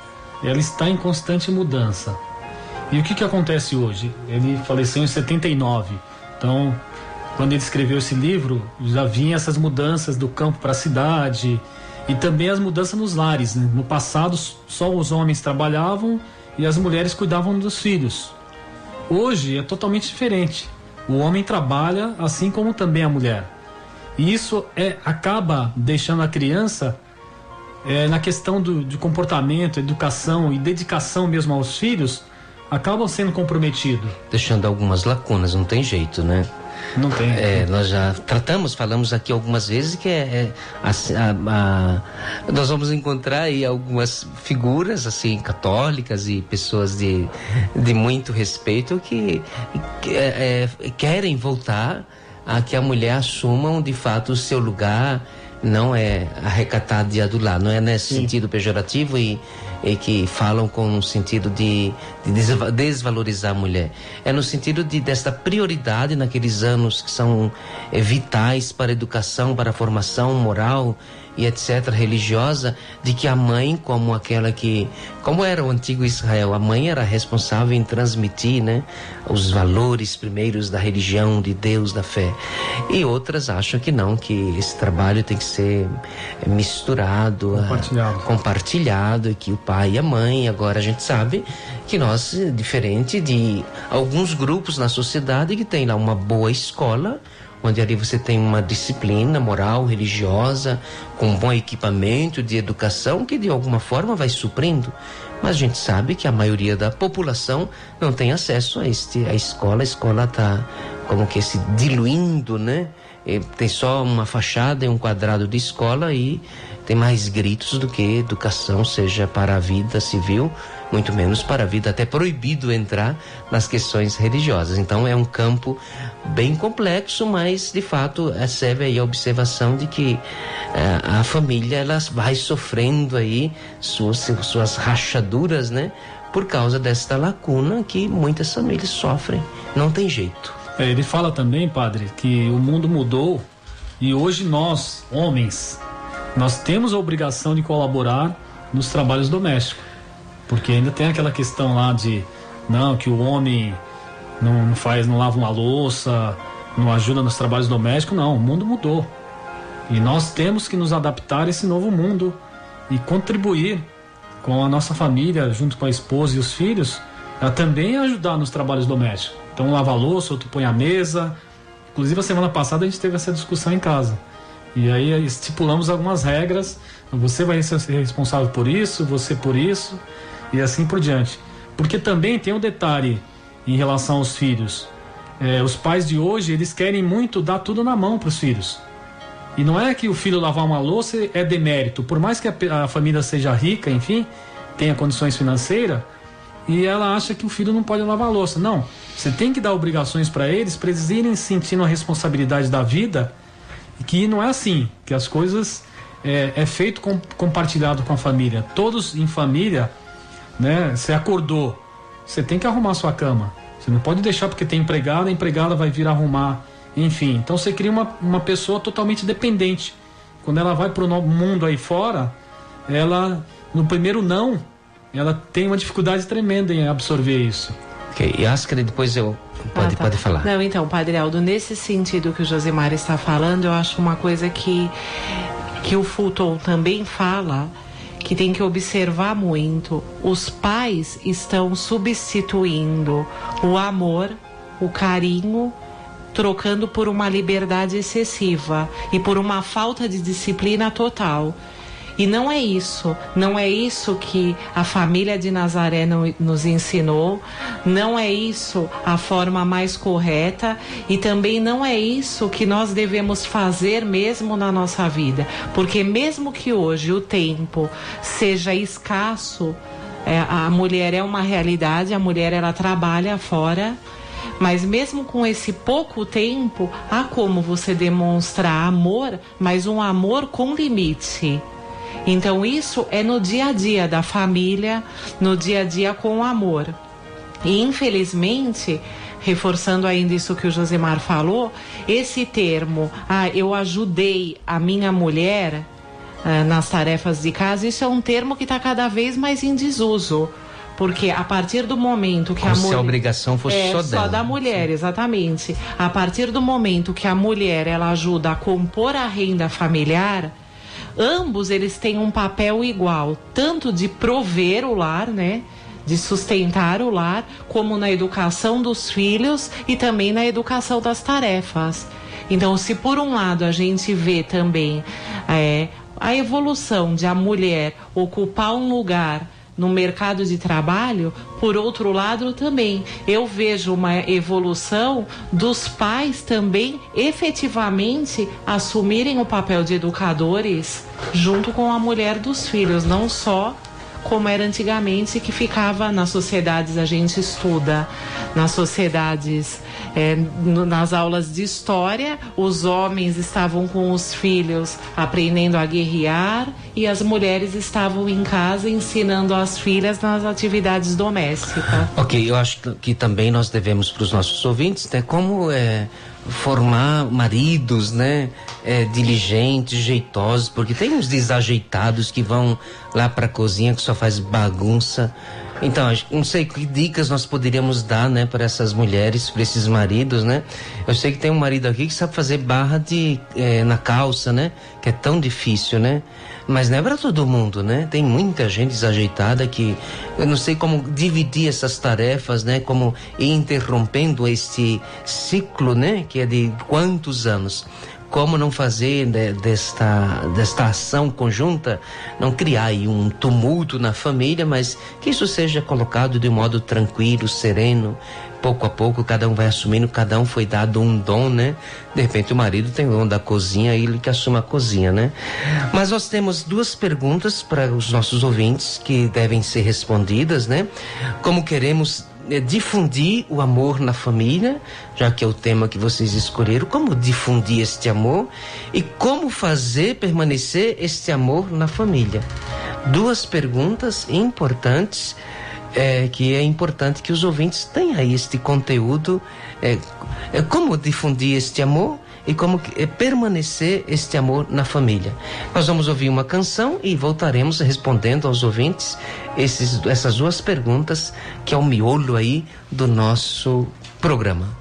ela está em constante mudança. E o que acontece hoje? Ele faleceu em 79, então... Quando ele escreveu esse livro, já vinha essas mudanças do campo para a cidade e também as mudanças nos lares, né? No passado, só os homens trabalhavam e as mulheres cuidavam dos filhos. Hoje é totalmente diferente. O homem trabalha assim como também a mulher. E isso acaba deixando a criança na questão de comportamento, educação e dedicação mesmo aos filhos, acabam sendo comprometidos. Deixando algumas lacunas, não tem jeito, né? Não tem. Nós já falamos aqui algumas vezes que nós vamos encontrar aí algumas figuras assim católicas e pessoas de muito respeito que querem voltar a que a mulher assuma de fato o seu lugar, não é arrecatado de adular, não é nesse sentido pejorativo e que falam com um sentido de desvalorizar a mulher. É no sentido desta prioridade naqueles anos que são vitais para a educação, para a formação moral e etc., religiosa, de que a mãe, como era o antigo Israel, a mãe era responsável em transmitir, né, os valores primeiros da religião, de Deus, da fé. E outras acham que não, que esse trabalho tem que ser misturado, compartilhado, e que o pai e a mãe. Agora a gente sabe que nós, diferente de alguns grupos na sociedade que tem lá uma boa escola, onde ali você tem uma disciplina moral, religiosa, com um bom equipamento de educação que de alguma forma vai suprindo. Mas a gente sabe que a maioria da população não tem acesso a escola. A escola está como que se diluindo, né? Tem só uma fachada e um quadrado de escola e tem mais gritos do que educação, seja para a vida civil, muito menos para a vida, até proibido entrar nas questões religiosas. Então é um campo bem complexo, mas de fato serve aí a observação de que a família ela vai sofrendo aí suas rachaduras, né? Por causa desta lacuna que muitas famílias sofrem. Não tem jeito. Ele fala também, padre, que o mundo mudou e hoje nós, homens, nós temos a obrigação de colaborar nos trabalhos domésticos. Porque ainda tem aquela questão lá de que o homem não lava uma louça, não ajuda nos trabalhos domésticos. Não, o mundo mudou. E nós temos que nos adaptar a esse novo mundo e contribuir com a nossa família, junto com a esposa e os filhos, a também ajudar nos trabalhos domésticos. Então, um lava a louça, outro põe a mesa. Inclusive, a semana passada a gente teve essa discussão em casa. E aí estipulamos algumas regras. Você vai ser responsável por isso, você por isso, e assim por diante. Porque também tem um detalhe em relação aos filhos. Os pais de hoje, eles querem muito dar tudo na mão para os filhos. E não é que o filho lavar uma louça é demérito. Por mais que a família seja rica, enfim, tenha condições financeiras, e ela acha que o filho não pode lavar a louça. Não, você tem que dar obrigações para eles irem sentindo a responsabilidade da vida, e que não é assim, que as coisas é feito compartilhado com a família. Todos em família, né? Você acordou, você tem que arrumar a sua cama. Você não pode deixar porque tem empregada, a empregada vai vir arrumar. Enfim, então você cria uma pessoa totalmente dependente. Quando ela vai para o mundo aí fora, ela, no primeiro não, ela tem uma dificuldade tremenda em absorver isso. Ok, e Ascar, depois pode falar. Não, então, Padre Aldo, nesse sentido que o Josimar está falando, eu acho uma coisa que o Fulton também fala, que tem que observar muito. Os pais estão substituindo o amor, o carinho, trocando por uma liberdade excessiva e por uma falta de disciplina total. E não é isso que a família de Nazaré nos ensinou, não é isso a forma mais correta, e também não é isso que nós devemos fazer mesmo na nossa vida. Porque mesmo que hoje o tempo seja escasso, a mulher é uma realidade, a mulher ela trabalha fora, mas mesmo com esse pouco tempo, há como você demonstrar amor, mas um amor com limite. Então isso é no dia a dia da família, no dia a dia com o amor. E infelizmente, reforçando ainda isso que o Josimar falou, esse termo, eu ajudei a minha mulher nas tarefas de casa, isso é um termo que está cada vez mais em desuso. Porque a partir do momento que se a obrigação fosse só dela. Só da mulher, exatamente. A partir do momento que a mulher ela ajuda a compor a renda familiar, ambos eles têm um papel igual, tanto de prover o lar, né? De sustentar o lar, como na educação dos filhos e também na educação das tarefas. Então, se por um lado a gente vê também a evolução de a mulher ocupar um lugar no mercado de trabalho, por outro lado também eu vejo uma evolução dos pais também efetivamente assumirem o papel de educadores junto com a mulher dos filhos, não só como era antigamente, que ficava nas sociedades, a gente estuda nas sociedades, nas aulas de história, os homens estavam com os filhos aprendendo a guerrear e as mulheres estavam em casa ensinando as filhas nas atividades domésticas. Ok, eu acho que também nós devemos para os nossos ouvintes, né, como formar maridos, né, diligentes, jeitosos, porque tem uns desajeitados que vão lá para a cozinha que só faz bagunça. Então, não sei que dicas nós poderíamos dar, né, para essas mulheres, para esses maridos, né? Eu sei que tem um marido aqui que sabe fazer barra na calça, né? Que é tão difícil, né? Mas não é para todo mundo, né? Tem muita gente desajeitada que eu não sei como dividir essas tarefas, né? Como ir interrompendo este ciclo, né? Que é de quantos anos? Como não fazer desta ação conjunta, não criar aí um tumulto na família, mas que isso seja colocado de um modo tranquilo, sereno, pouco a pouco, cada um vai assumindo, cada um foi dado um dom, né? De repente o marido tem o dom da cozinha, ele que assume a cozinha, né? Mas nós temos duas perguntas para os nossos ouvintes que devem ser respondidas, né? Como queremos difundir o amor na família, já que é o tema que vocês escolheram, como difundir este amor e como fazer permanecer este amor na família. Duas perguntas importantes, que é importante que os ouvintes tenham aí este conteúdo, como difundir este amor e como permanecer este amor na família. Nós vamos ouvir uma canção e voltaremos respondendo aos ouvintes essas duas perguntas, que é o miolo aí do nosso programa.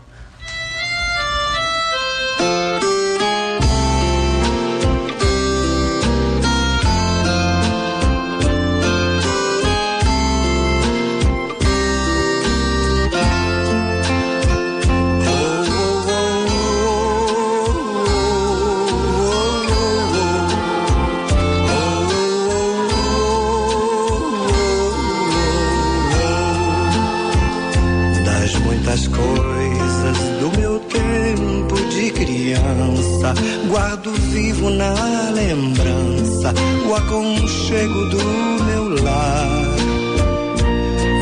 Guardo vivo na lembrança o aconchego do meu lar.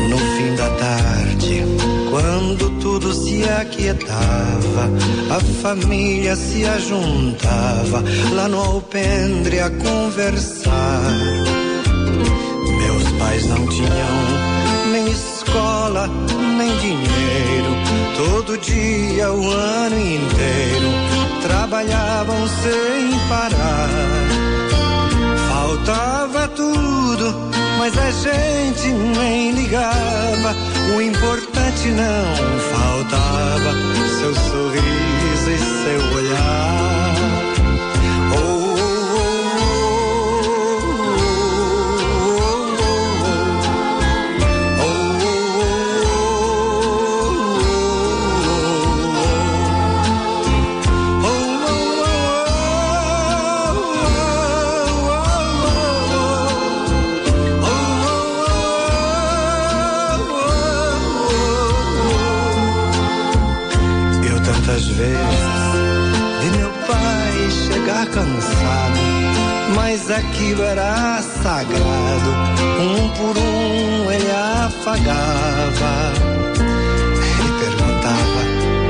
No fim da tarde, quando tudo se aquietava, a família se ajuntava lá no alpendre a conversar. Meus pais não tinham nem escola, nem dinheiro. Todo dia, o ano inteiro, trabalhavam sem parar. Faltava tudo, mas a gente nem ligava. O importante não faltava, seu sorriso e seu olhar. Cansado, mas aquilo era sagrado. Um por um ele afagava e perguntava: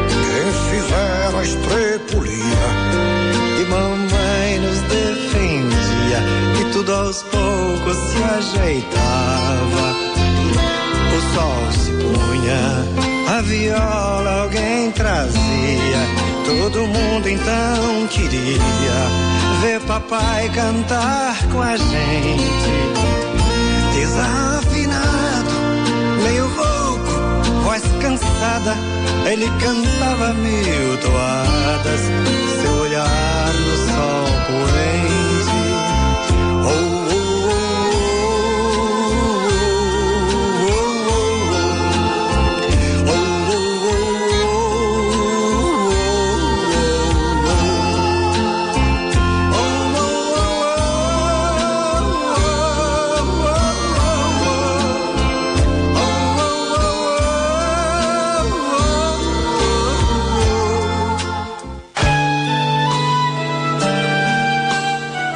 quem fizeram a estrepulia? E mamãe nos defendia que tudo aos poucos se ajeitava. O sol se punha, a viola alguém trazia. Todo mundo então queria ver papai cantar com a gente. Desafinado, meio rouco, voz cansada, ele cantava 1000 toadas, seu olhar no sol poente.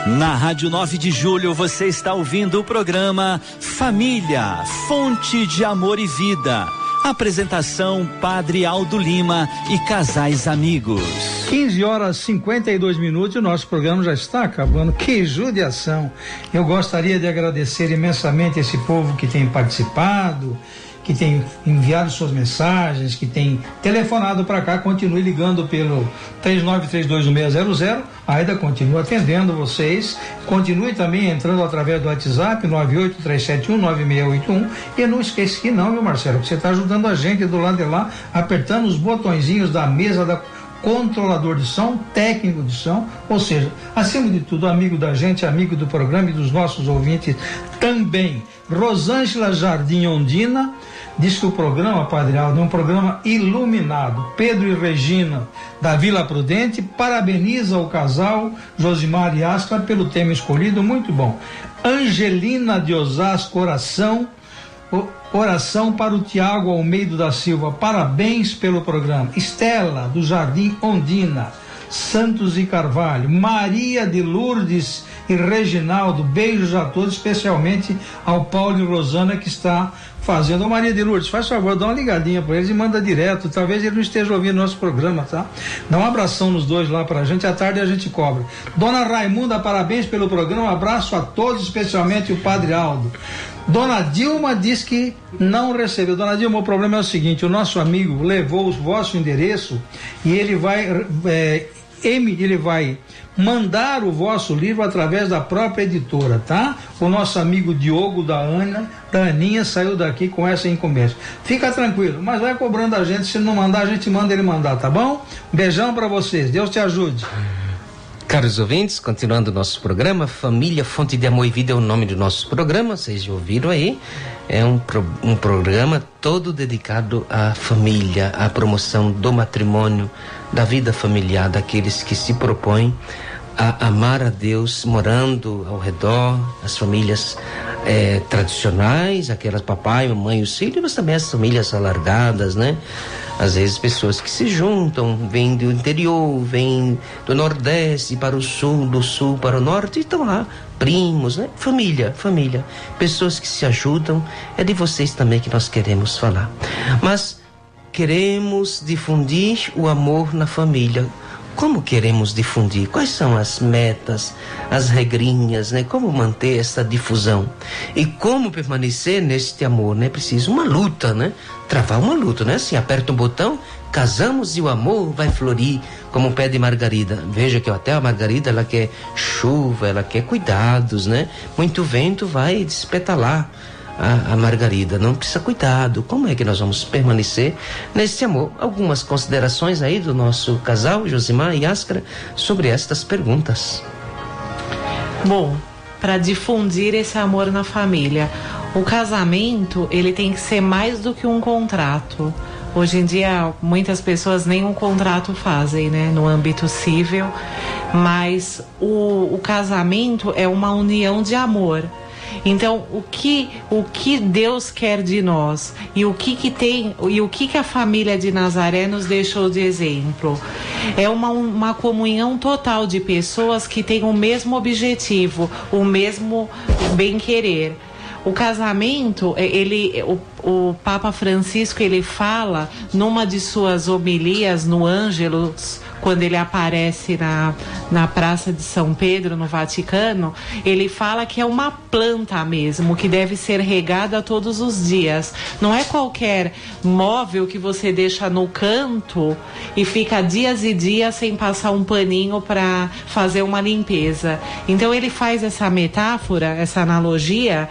Na Rádio 9 de Julho você está ouvindo o programa Família, Fonte de Amor e Vida. Apresentação Padre Aldo Lima e casais amigos. 15h52 e o nosso programa já está acabando. Que judiação! Eu gostaria de agradecer imensamente esse povo que tem participado, que tem enviado suas mensagens, que tem telefonado para cá. Continue ligando pelo 39321600. A Aida continua atendendo vocês. Continue também entrando através do WhatsApp 983719681. E não esqueça que não, viu, Marcelo, que você está ajudando a gente do lado de lá, apertando os botõezinhos da mesa da controlador de som, técnico de som, ou seja, acima de tudo, amigo da gente, amigo do programa e dos nossos ouvintes também. Rosângela Jardim Ondina diz que o programa, Padre Aldo, é um programa iluminado. Pedro e Regina, da Vila Prudente, parabeniza o casal Josimar e Ascar pelo tema escolhido, muito bom. Angelina de Osasco, oração para o Tiago Almeida da Silva, parabéns pelo programa. Estela, do Jardim Ondina, Santos e Carvalho, Maria de Lourdes e Reginaldo, beijos a todos, especialmente ao Paulo e Rosana que está fazendo. Ô Maria de Lourdes, faz favor, dá uma ligadinha para eles e manda direto, talvez ele não esteja ouvindo nosso programa, tá? Dá um abração nos dois lá pra gente, à tarde a gente cobra. Dona Raimunda, parabéns pelo programa, um abraço a todos, especialmente o Padre Aldo. Dona Dilma diz que não recebeu. Dona Dilma, o problema é o seguinte: o nosso amigo levou o vosso endereço e ele vai ele vai mandar o vosso livro através da própria editora, tá? O nosso amigo Diogo da Aninha saiu daqui com essa encomenda. Fica tranquilo, mas vai cobrando a gente, se não mandar, a gente manda ele mandar, tá bom? Beijão pra vocês, Deus te ajude. Caros ouvintes, continuando o nosso programa, Família, Fonte de Amor e Vida é o nome do nosso programa, vocês já ouviram aí, é um programa todo dedicado à família, à promoção do matrimônio, da vida familiar, daqueles que se propõem a amar a Deus, morando ao redor, as famílias tradicionais, aquelas papai, mamãe, os filhos, mas também as famílias alargadas, né? Às vezes pessoas que se juntam, vêm do interior, vêm do Nordeste para o Sul, do Sul para o Norte, e estão lá, primos, né? Família, pessoas que se ajudam, é de vocês também que nós queremos falar. Mas queremos difundir o amor na família. Como queremos difundir? Quais são as metas, as regrinhas, né? Como manter essa difusão? E como permanecer neste amor, né? Preciso uma luta, né? Travar uma luta, né? Assim, aperta um botão, casamos e o amor vai florir como o pé de margarida. Veja que até a margarida, ela quer chuva, ela quer cuidados, né? Muito vento vai despetalar a margarida, não precisa cuidado. Como é que nós vamos permanecer nesse amor? Algumas considerações aí do nosso casal, Josimar e Ascara, sobre estas perguntas. Bom, para difundir esse amor na família, o casamento, ele tem que ser mais do que um contrato. Hoje em dia, muitas pessoas nem um contrato fazem, né, no âmbito civil, mas o casamento é uma união de amor. Então, o que Deus quer de nós e o que a família de Nazaré nos deixou de exemplo é uma comunhão total de pessoas que têm o mesmo objetivo, o mesmo bem-querer. O casamento, o Papa Francisco, ele fala numa de suas homilias no Ângelus, quando ele aparece na Praça de São Pedro, no Vaticano, ele fala que é uma planta mesmo, que deve ser regada todos os dias. Não é qualquer móvel que você deixa no canto e fica dias e dias sem passar um paninho para fazer uma limpeza. Então ele faz essa metáfora, essa analogia.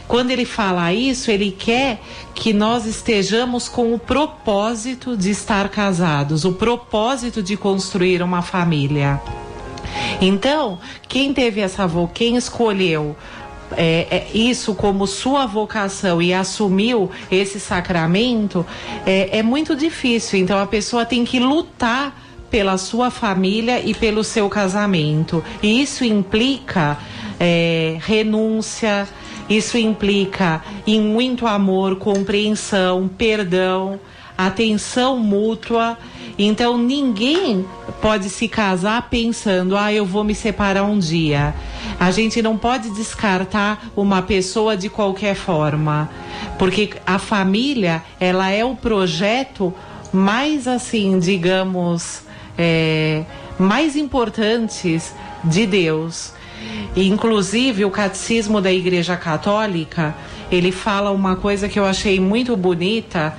Quando ele fala isso, ele quer que nós estejamos com o propósito de estar casados, o propósito de construir uma família. Então, quem escolheu isso como sua vocação e assumiu esse sacramento, é muito difícil. Então, a pessoa tem que lutar pela sua família e pelo seu casamento. E isso implica renúncia. Isso implica em muito amor, compreensão, perdão, atenção mútua. Então ninguém pode se casar pensando, eu vou me separar um dia. A gente não pode descartar uma pessoa de qualquer forma, porque a família, ela é o projeto mais, assim, digamos, mais importantes de Deus. Inclusive, o Catecismo da Igreja Católica, ele fala uma coisa que eu achei muito bonita,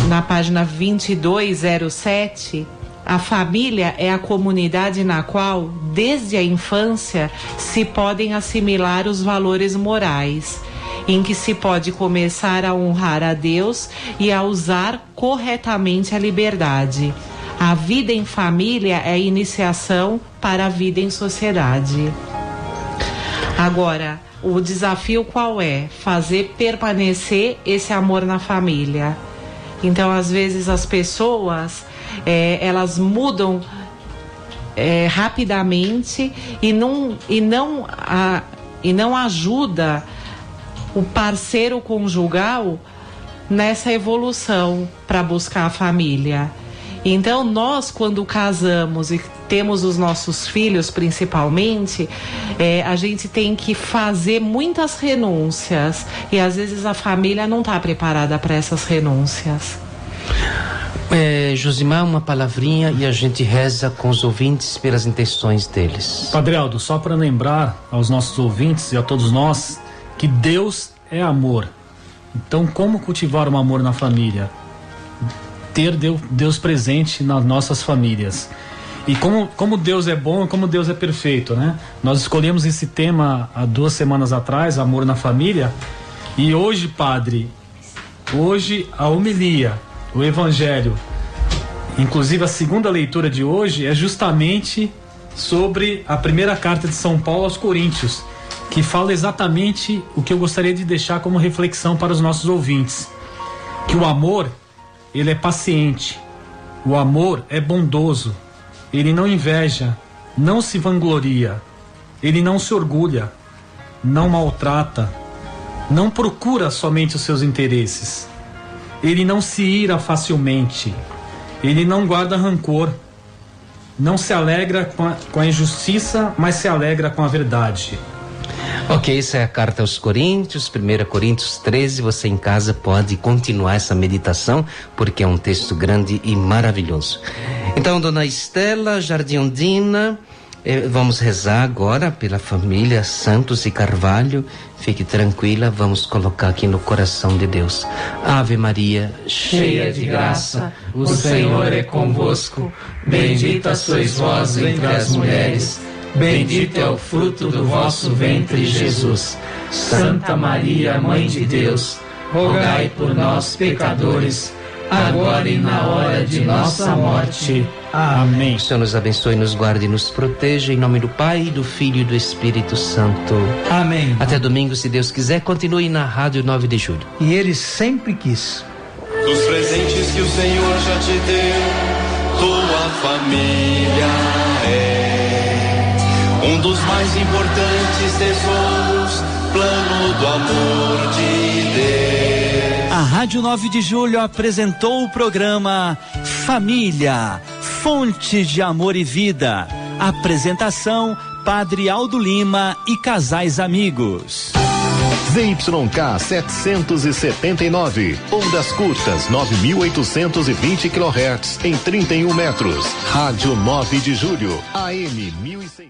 na página 2207, a família é a comunidade na qual, desde a infância, se podem assimilar os valores morais, em que se pode começar a honrar a Deus e a usar corretamente a liberdade. A vida em família é a iniciação para a vida em sociedade. Agora, o desafio qual é? Fazer permanecer esse amor na família. Então, às vezes, as pessoas, elas mudam rapidamente e não ajuda o parceiro conjugal nessa evolução para buscar a família. Então, nós, quando casamos e temos os nossos filhos, principalmente, a gente tem que fazer muitas renúncias. E, às vezes, a família não está preparada para essas renúncias. Josimar, uma palavrinha e a gente reza com os ouvintes pelas intenções deles. Padre Aldo, só para lembrar aos nossos ouvintes e a todos nós que Deus é amor. Então, como cultivar um amor na família? Ter Deus presente nas nossas famílias. E como Deus é bom, como Deus é perfeito, né? Nós escolhemos esse tema há 2 semanas atrás, amor na família. E hoje, padre, a homilia, o evangelho, inclusive a segunda leitura de hoje, é justamente sobre a primeira carta de São Paulo aos Coríntios, que fala exatamente o que eu gostaria de deixar como reflexão para os nossos ouvintes. Que o amor, ele é paciente, o amor é bondoso, ele não inveja, não se vangloria, ele não se orgulha, não maltrata, não procura somente os seus interesses, ele não se ira facilmente, ele não guarda rancor, não se alegra com a injustiça, mas se alegra com a verdade. Ok, essa é a carta aos Coríntios, 1 Coríntios 13. Você em casa pode continuar essa meditação, porque é um texto grande e maravilhoso. Então, dona Estela Jardiondina, vamos rezar agora pela família Santos e Carvalho. Fique tranquila, vamos colocar aqui no coração de Deus. Ave Maria, cheia de graça, o Senhor é convosco. Bendita sois vós entre as mulheres. Bendito é o fruto do vosso ventre, Jesus. Santa Maria, Mãe de Deus, rogai por nós, pecadores, agora e na hora de nossa morte. Amém. O Senhor nos abençoe, nos guarde e nos proteja, em nome do Pai, do Filho e do Espírito Santo. Amém. Até domingo, se Deus quiser. Continue na Rádio 9 de Julho. E ele sempre quis. Dos presentes que o Senhor já te deu, tua família é um dos mais importantes tesouros, plano do amor de Deus. A Rádio 9 de Julho apresentou o programa Família, Fonte de Amor e Vida. Apresentação, Padre Aldo Lima e casais amigos. ZYK 779, ondas curtas 9.820 kHz em 31 metros. Rádio 9 de Julho, AM 1600.